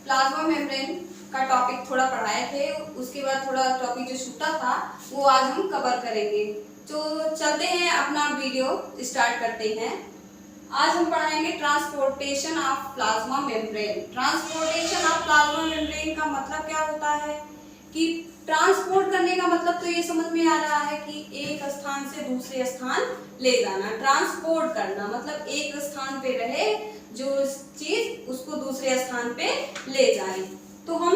Plasma membrane का topic थोड़ा पढ़ाए थे, उसके बाद थोड़ा टॉपिक जो छूटा था वो आज हम कवर करेंगे। तो चलते हैं, अपना वीडियो स्टार्ट करते हैं। आज हम पढ़ाएंगे transportation of plasma membrane. Transportation of plasma membrane का मतलब क्या होता है कि ट्रांसपोर्ट करने का मतलब तो ये समझ में आ रहा है कि एक स्थान से दूसरे स्थान ले जाना। ट्रांसपोर्ट करना मतलब एक स्थान पे रहे जो चीज उसको दूसरे स्थान पे ले जाए। तो हम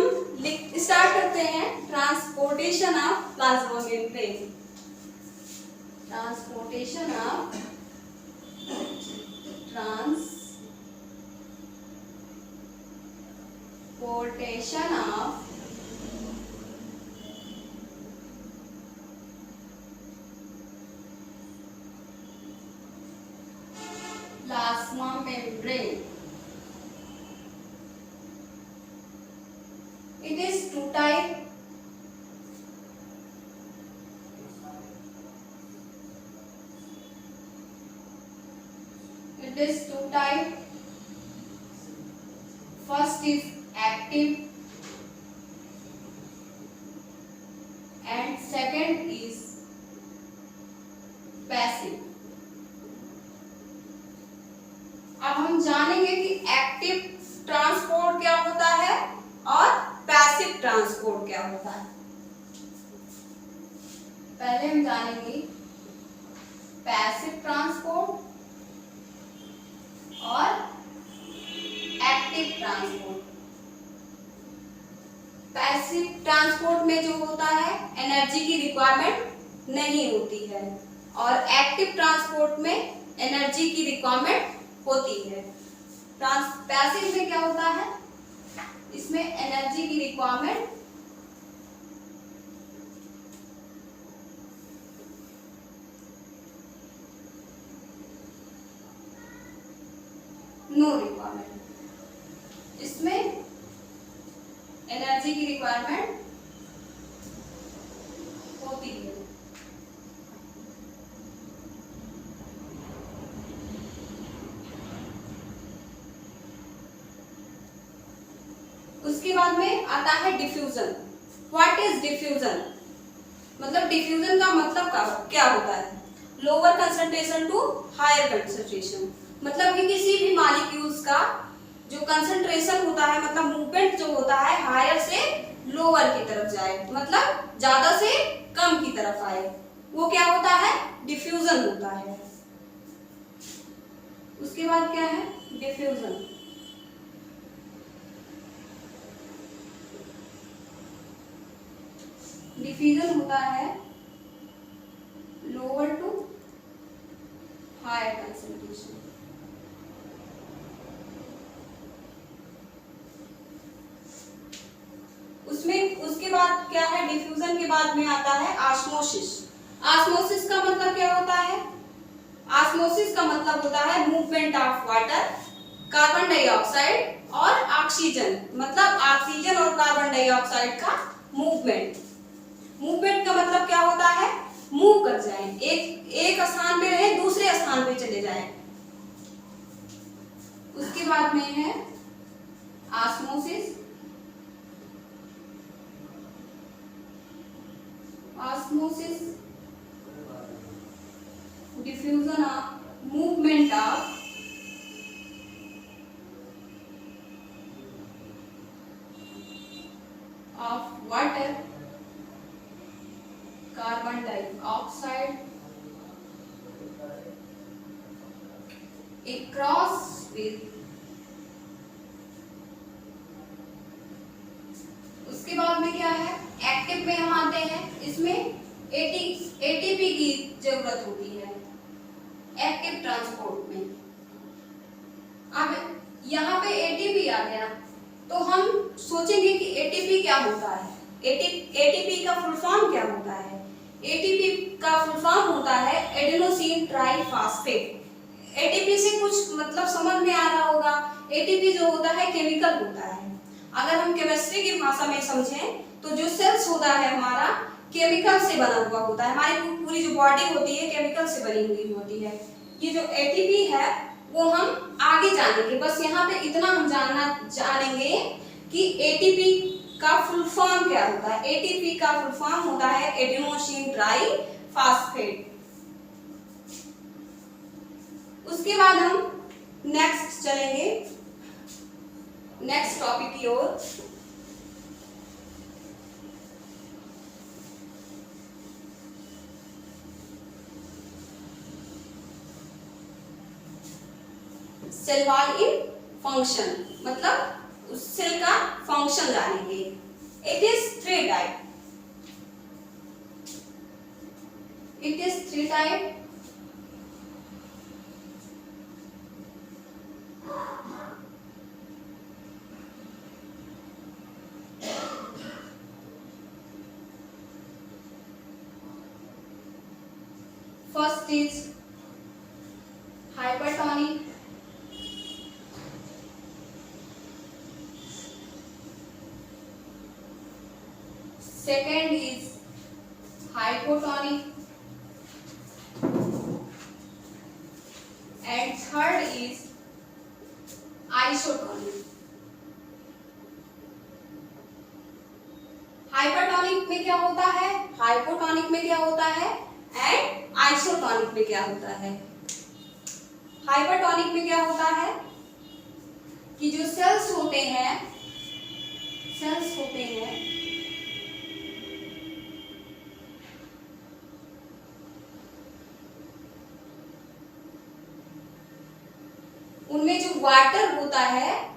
स्टार्ट करते हैं transportation of plasma membrane. Transportation of transportation of plasma membrane. It is two type. It is two type. First is active and second is passive. अब हम जानेंगे कि एक्टिव ट्रांसपोर्ट क्या होता है और पैसिव ट्रांसपोर्ट क्या होता है। पहले हम जानेंगे पैसिव ट्रांसपोर्ट और एक्टिव ट्रांसपोर्ट। पैसिव ट्रांसपोर्ट में जो होता है एनर्जी की रिक्वायरमेंट नहीं होती है और एक्टिव ट्रांसपोर्ट में एनर्जी की रिक्वायरमेंट होती है। पैसिव में क्या होता है, इसमें एनर्जी की रिक्वायरमेंट नो रिक्वायरमेंट, इसमें एनर्जी की रिक्वायरमेंट होती है। उसके बाद में आता है डिफ्यूजन। What is diffusion? मतलब डिफ्यूजन का मतलब क्या होता है? Lower concentration to higher concentration, मतलब कि किसी भी मॉलिक्यूल्स का जो कंसंट्रेशन होता है, मतलब मूवमेंट जो होता है हायर से लोअर की तरफ जाए, मतलब ज्यादा से कम की तरफ आए, वो क्या होता है? डिफ्यूजन होता है। उसके बाद क्या है? डिफ्यूजन। डिफ्यूजन होता है लोअर टू हायर कंसंट्रेशन। उसमें उसके बाद क्या है? डिफ्यूजन के बाद में आता है ऑस्मोसिस। ऑस्मोसिस का मतलब क्या होता है? ऑस्मोसिस का मतलब होता है movement of water, carbon dioxide और ऑक्सीजन, मतलब ऑक्सीजन और कार्बन डाइऑक्साइड का मूवमेंट। मूवमेंट का मतलब क्या होता है? मूव कर जाए, एक स्थान पे रहे दूसरे स्थान पे चले जाए। उसके बाद में है osmosis. Osmosis diffusion of movement of water, carbon dioxide across with। उसके बाद में क्या है? एक्टिव में हम आते हैं, इसमें एटीपी की जरूरत होती है एक्टिव ट्रांसपोर्ट में। अब यहाँ पे एटीपी आ गया तो हम सोचेंगे कि एटीपी क्या होता है। एटीपी का फुल फॉर्म क्या होता है? एटीपी का फुल फॉर्म होता है एडेनोसिन ट्राइफॉस्फेट। एटीपी से कुछ मतलब समझ में आ रहा होगा। एटीपी जो होता है केमिकल होता है। अगर हम केमिस्ट्री की भाषा में समझें तो जो सेल्स होता है हमारा केमिकल से बना हुआ होता है। हमारी पूरी जो बॉडी होती है केमिकल से बनी हुई होती है। ये जो एटीपी है वो हम आगे जानेंगे, बस यहाँ पे इतना हम जानेंगे कि एटीपी का फुल फॉर्म क्या होता है। एटीपी का फुल फॉर्म होता है एडेनोसिन ट्राई फास्फेट। उसके बाद हम नेक्स्ट चलेंगे नेक्स्ट टॉपिक की ओर। सेल वॉल इन फंक्शन, मतलब उस सेल का फंक्शन जानेंगे। It is three type. First is hypertonic, second is hypotonic, and third is isotonic. Hypertonic में क्या होता है, हाइपोटोनिक में क्या होता है एंड आइसोटोनिक में क्या होता है। हाइपरटोनिक में क्या होता है कि जो सेल्स होते हैं उनमें जो वाटर होता है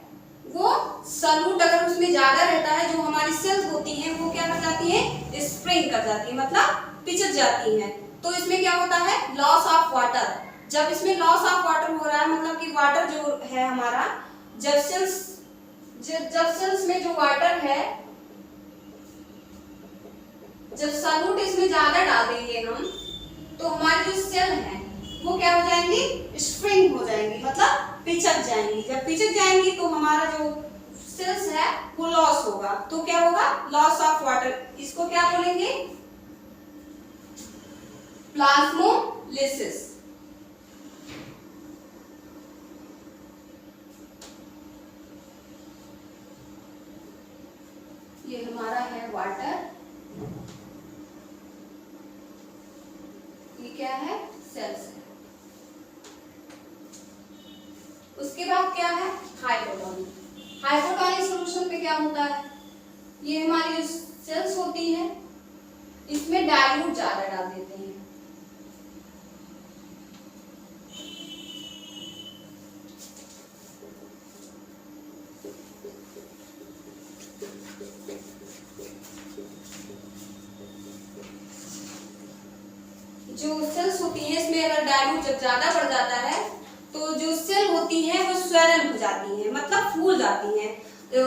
वो सॉल्यूट अगर उसमें ज्यादा रहता है, जो हमारी सेल्स होती हैं वो क्या कर जाती हैं, स्प्रिंग कर जाती है, मतलब पिचक जाती हैं। तो इसमें क्या होता है, लॉस ऑफ वाटर। जब इसमें लॉस ऑफ वाटर हो रहा है, मतलब कि वाटर जो है हमारा, जब सेल्स में जो वाटर है, जब सॉल्यूट इसमें ज्यादा डाल देंगे हम, तो हमारी जो सेल है वो क्या हो जाएंगी, स्प्रिंग हो जाएंगी, मतलब पिचक जाएंगी। जब पिचक जाएंगी तो हमारा जो सेल्स है वो लॉस होगा। तो क्या होगा, लॉस ऑफ वाटर। इसको क्या बोलेंगे, प्लाज्मोलिसिस। ये हमारा है वाटर, ये क्या है, सेल्स है। उसके बाद क्या है, हाइपोटोनिक। हाइपोटोनिक सॉल्यूशन पे क्या होता है, ये हमारी जो सेल्स होती है इसमें डाइल्यूट ज्यादा डाल देते हैं। जो सेल्स होती हैं इसमें अगर डाइल्यूट जब ज्यादा बढ़ जाता है तो जो सेल होती हैं वो स्वेलन हो जाती हैं, मतलब फूल जाती हैं। तो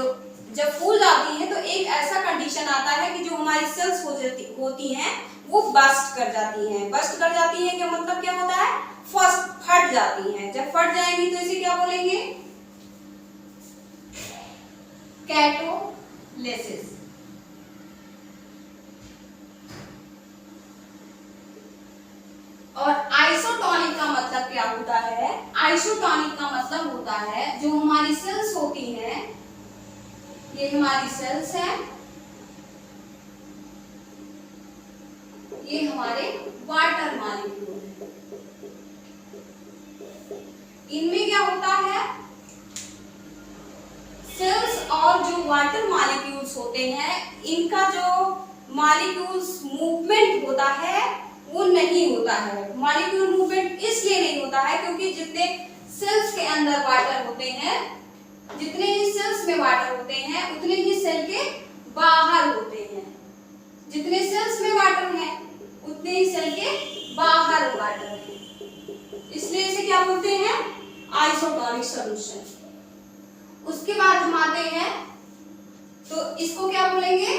जब फूल जाती हैं तो एक ऐसा कंडीशन आता है कि जो हमारी सेल्स होती हैं वो बस्ट कर जाती हैं। बस्ट कर जाती हैं क्या मतलब क्या होता है, फट जाती हैं। जब फट जाएंगी तो इसे क्या बोलेंगे, कैटोलिसिस। और आइसोटोनिक का मतलब क्या होता है, आइसोटोनिक का मतलब होता है जो हमारी सेल्स होती हैं, ये हमारी सेल्स हैं, ये हमारे वाटर मॉलिक्यूल हैं। इनमें क्या होता है, सेल्स और जो वाटर मॉलिक्यूल्स होते हैं इनका जो मॉलिक्यूल्स मूवमेंट होता है वो नहीं होता है। मॉलिक्यूल मूवमेंट इसलिए नहीं होता है क्योंकि जितने सेल्स के अंदर वाटर होते हैं, जितने ही सेल्स में वाटर होते हैं उतने ही सेल के बाहर होते हैं। जितने सेल्स में वाटर हैं उतने ही सेल के बाहर वाटर हैं, इसलिए इसे क्या बोलते हैं, आइसोटोनिक सॉल्यूशन। उसके बाद हम आते हैं तो इसको क्या बोलेंगे,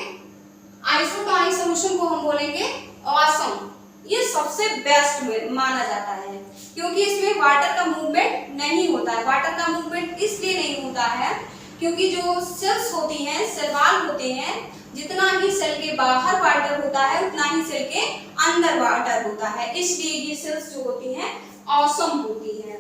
आइसोटोनिक सॉल्यूशन को हम बोलेंगे ऑसम। ये सबसे बेस्ट माना जाता है क्योंकि इसमें वाटर का मूवमेंट नहीं होता है। वाटर का मूवमेंट इसलिए नहीं होता है क्योंकि जो सेल्स होती हैं, सेल वॉल होते हैं, जितना ही सेल के बाहर वाटर होता है उतना ही सेल के अंदर वाटर होता है, इसलिए ये सेल्स जो होती हैं ऑसम होती हैं।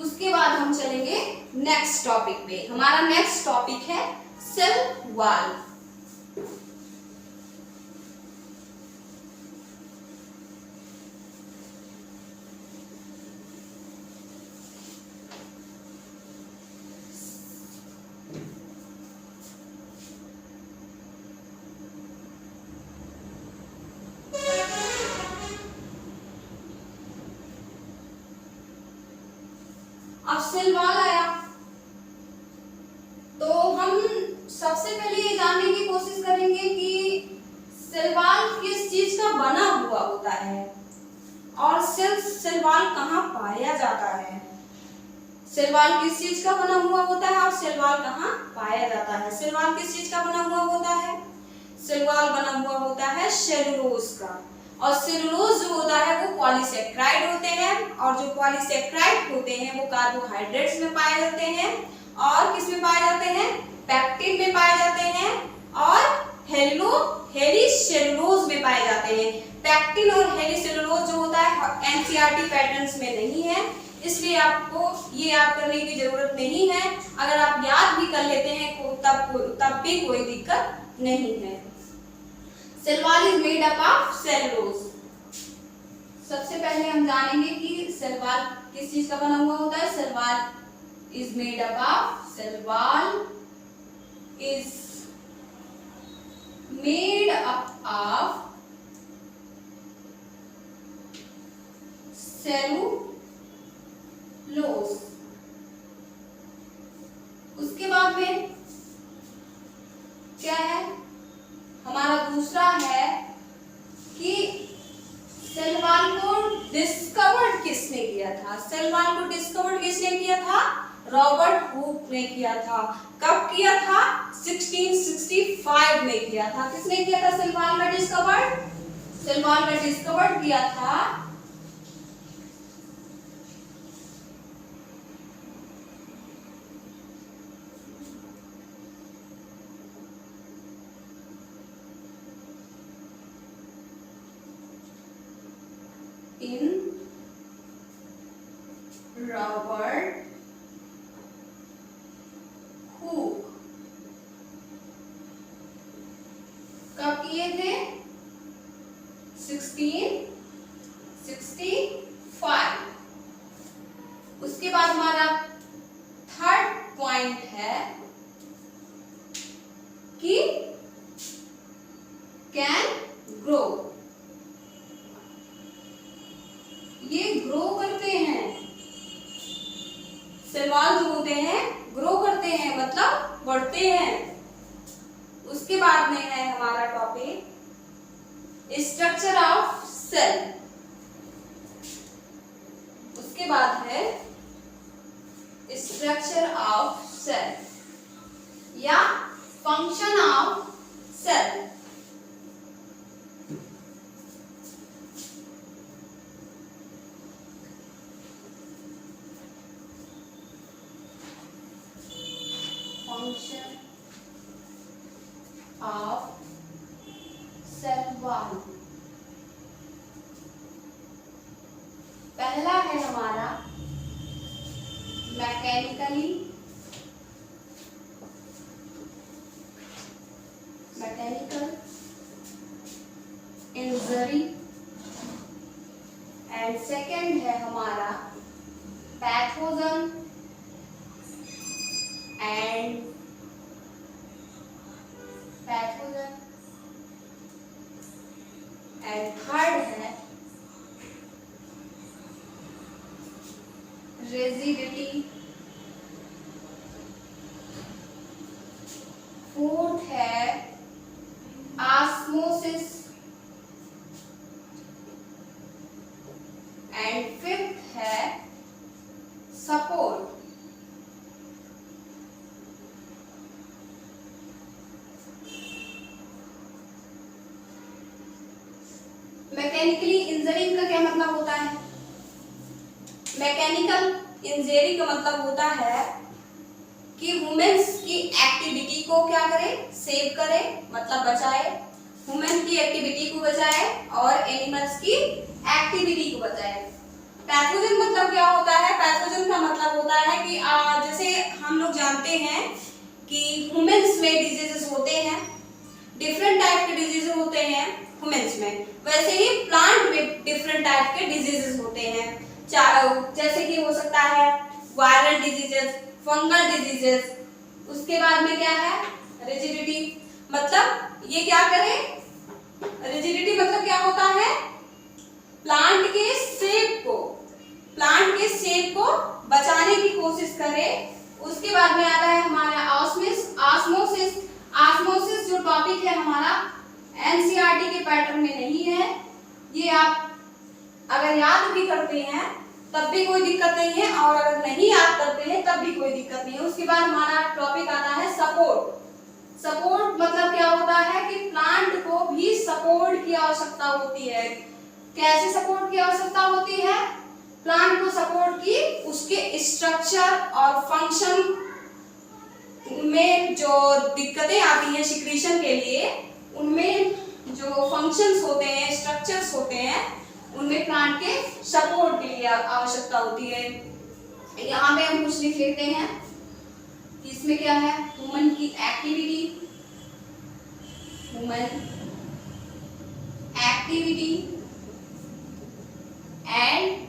उसके बाद हम चलेंगे नेक्स्ट टॉपिक पे। हमारा नेक्स्ट टॉपिक है सेल वॉल। अब सेल वॉल आया तो हम सबसे पहले ये जानने की कोशिश करेंगे कि सेल वॉल किस चीज का बना हुआ होता है और सेल वॉल कहाँ पाया जाता है। सेल वॉल किस चीज का बना हुआ होता है और सेल वॉल कहाँ पाया जाता है। सेल वॉल किस चीज का बना हुआ होता है? सेल वॉल बना हुआ होता है सेलुलोज का, और सेलुलोज जो होता है वो पॉलीसेक्राइड होते हैं, और जो पॉलीसेक्राइड होते हैं वो कार्बोहाइड्रेट्स में पाए जाते हैं और किस में पाए जाते हैं? पेक्टिन में पाए जाते हैं और हेलिसेलुलोज में पाए जाते हैं। पेक्टिन और हेलिसेलुलोज जो होता है एनसीईआरटी पैटर्न्स में नहीं है, इसलिए आपको ये याद करने की जरूरत नहीं है। अगर आप याद भी कर लेते हैं तब भी कोई दिक्कत नहीं है। Cell wall is made up of cellulose. सबसे पहले हम जानेंगे कि सेल वॉल किस चीज का बना हुआ होता है। Cell wall is made up of cell wall is made up of cellulose. उसके बाद में क्या है? हमारा दूसरा है कि सेल वॉल को डिस्कवर्ड किसने किया था। सेल वॉल को डिस्कवर्ड किसने किया था? रॉबर्ट हुक ने किया था। कब किया था? 1665 में किया था। किसने किया था सेल वॉल का डिस्कवर्ड? सेल वॉल का डिस्कवर्ड किया था इन रॉबर्ट हुक। कब किए थे? 1665। उसके बाद हमारा थर्ड पॉइंट है कि कैन ग्रो। ये ग्रो करते हैं। सेल वॉल जो होते हैं ग्रो करते हैं, मतलब बढ़ते हैं। उसके बाद में है हमारा टॉपिक स्ट्रक्चर ऑफ सेल। उसके बाद है स्ट्रक्चर ऑफ सेल या function of cell. Function of cell wall. पहला है हमारा मैकेनिकल इंजरी, एंड सेकंड है हमारा पैथोजन एंड थर्ड है रिजिडिटी, फोर्थ है ऑस्मोसिस एंड फिफ्थ है सपोर्ट। मैकेनिकली इंजरिंग का क्या मतलब होता है? मैकेनिकल इंजरी का मतलब होता है कि वुमेन्स की एक्टिविटी को क्या करे? सेव करे, मतलब बचाए। वुमेन की एक्टिविटी को बचाए और एनिमल्स की एक्टिविटी को बचाए। पैथोजन मतलब मतलब क्या होता है, पैथोजन का मतलब होता है कि जैसे हम लोग जानते हैं कि ह्यूमंस में डिजीजेस होते हैं, डिफरेंट टाइप के डिजीजेस होते हैं ह्यूमंस में, वैसे ही प्लांट में डिफरेंट टाइप के डिजीजेस होते हैं। जैसे कि हो सकता है वायरल डिजीजेस, फंगल डिजीजेस। उसके बाद में क्या है, रिजिडिटी, मतलब ये क्या करे, रिजिडिटी मतलब क्या होता है, प्लांट के शेप को बचाने की कोशिश करे। उसके बाद में आता है हमारा ऑस्मोसिस। ऑस्मोसिस जो टॉपिक है हमारा एनसीईआरटी के पैटर्न में नहीं है, ये आप अगर याद भी करते हैं तब भी कोई दिक्कत नहीं है, और अगर नहीं याद करते हैं तब भी कोई दिक्कत नहीं है। उसके बाद हमारा टॉपिक आता है सपोर्ट। सपोर्ट मतलब क्या होता है कि प्लांट को भी सपोर्ट की आवश्यकता होती है। कैसे सपोर्ट की आवश्यकता होती है, प्लांट को सपोर्ट की उसके स्ट्रक्चर और फंक्शन में जो दिक्कतें आती हैं सिक्रीशन के लिए, उनमें जो फंक्शंस होते हैं, स्ट्रक्चर्स होते हैं, उनमें प्लांट के सपोर्ट के लिए आवश्यकता होती है। यहाँ पे हम कुछ लिख लेते हैं, इसमें क्या है, ह्यूमन की एक्टिविटी एंड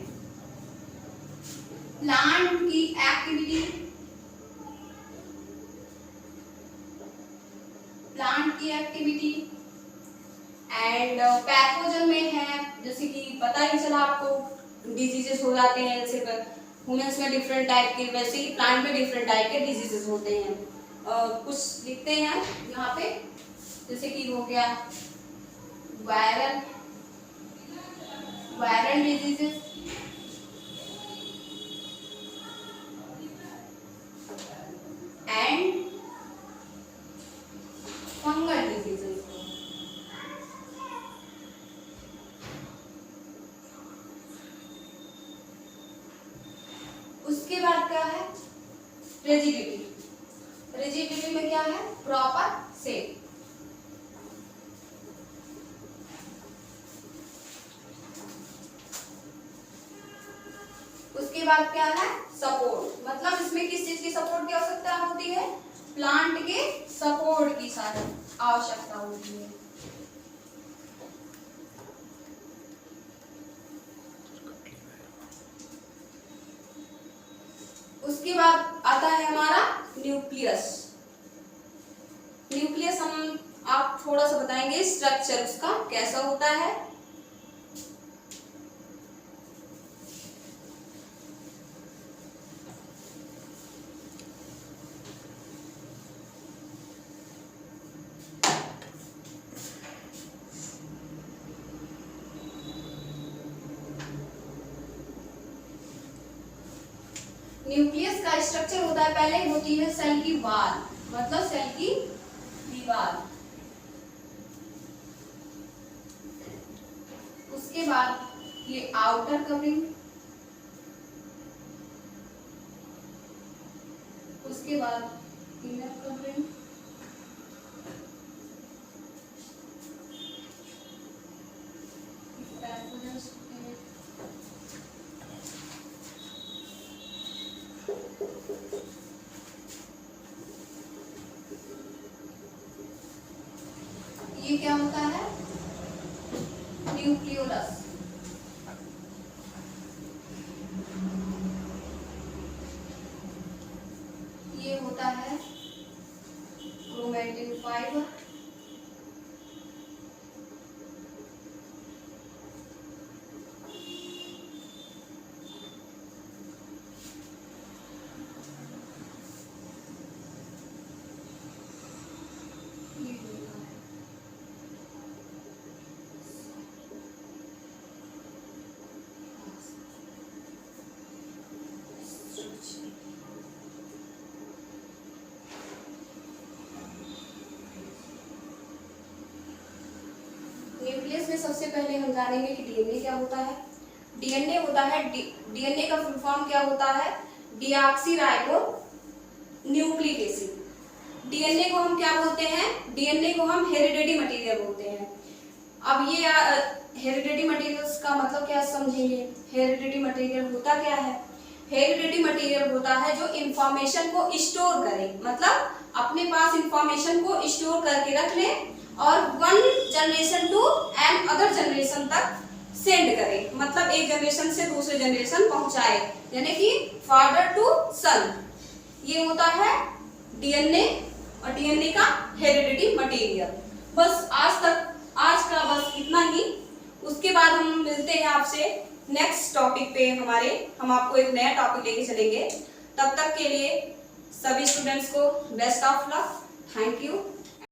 प्लांट की एक्टिविटी एंड पैथोजन में है, जैसे कि पता ही चला आपको, डिजीजेस हो जाते हैं, जैसे ह्यूमंस में डिफरेंट टाइप के, वैसे ही प्लांट में डिफरेंट टाइप के डिजीजेस होते हैं। कुछ लिखते हैं यहाँ पे, जैसे कि हो गया viral diseases and fungal diseases. उसके बाद क्या है, रिजिडिटी। रिजिडिटी में क्या है, प्रॉपर शेप। उसके बाद क्या है, सपोर्ट, मतलब इसमें किस चीज की सपोर्ट की आवश्यकता होती है, प्लांट के सपोर्ट की सारी आवश्यकता होती है। उसके बाद आता है हमारा न्यूक्लियस। न्यूक्लियस हम आप थोड़ा सा बताएंगे स्ट्रक्चर उसका कैसा होता है। न्यूक्लियस का स्ट्रक्चर होता है, पहले होती है सेल की वॉल, मतलब सेल की दीवार। उसके बाद ये आउटर कवरिंग, उसके बाद इनर कवरिंग, ये क्या होता है, न्यूक्लियोलस। ये होता है क्रोमैटिन फाइबर। न्यूक्लियस में सबसे पहले हम जानेंगे कि डीएनए क्या होता है। डीएनए होता है, डीएनए का फुल फॉर्म क्या होता है, डीऑक्सीराइबो न्यूक्लिक एसिड। डीएनए को हम क्या बोलते हैं, डीएनए को हम हेरिडिटी मटेरियल बोलते हैं। अब ये हेरिडिटी मटेरियल्स का मतलब क्या समझेंगे। हेरिडिटी मटेरियल होता क्या है? हेरिडिटी मटेरियल होता है जो इंफॉर्मेशन को स्टोर करे, मतलब अपने पास इंफॉर्मेशन को स्टोर करके रख ले और one generation to and other generation तक सेंड करे, मतलब एक जनरेशन से दूसरे जनरेशन पहुंचाए, यानी कि फादर टू सन। ये होता है डीएनए और डीएनए का हेरिडिटी मटेरियल। बस आज का बस इतना ही। उसके बाद हम मिलते हैं आपसे नेक्स्ट टॉपिक पे। हम आपको एक नया टॉपिक लेके चलेंगे। तब तक के लिए सभी स्टूडेंट्स को best of luck. Thank you.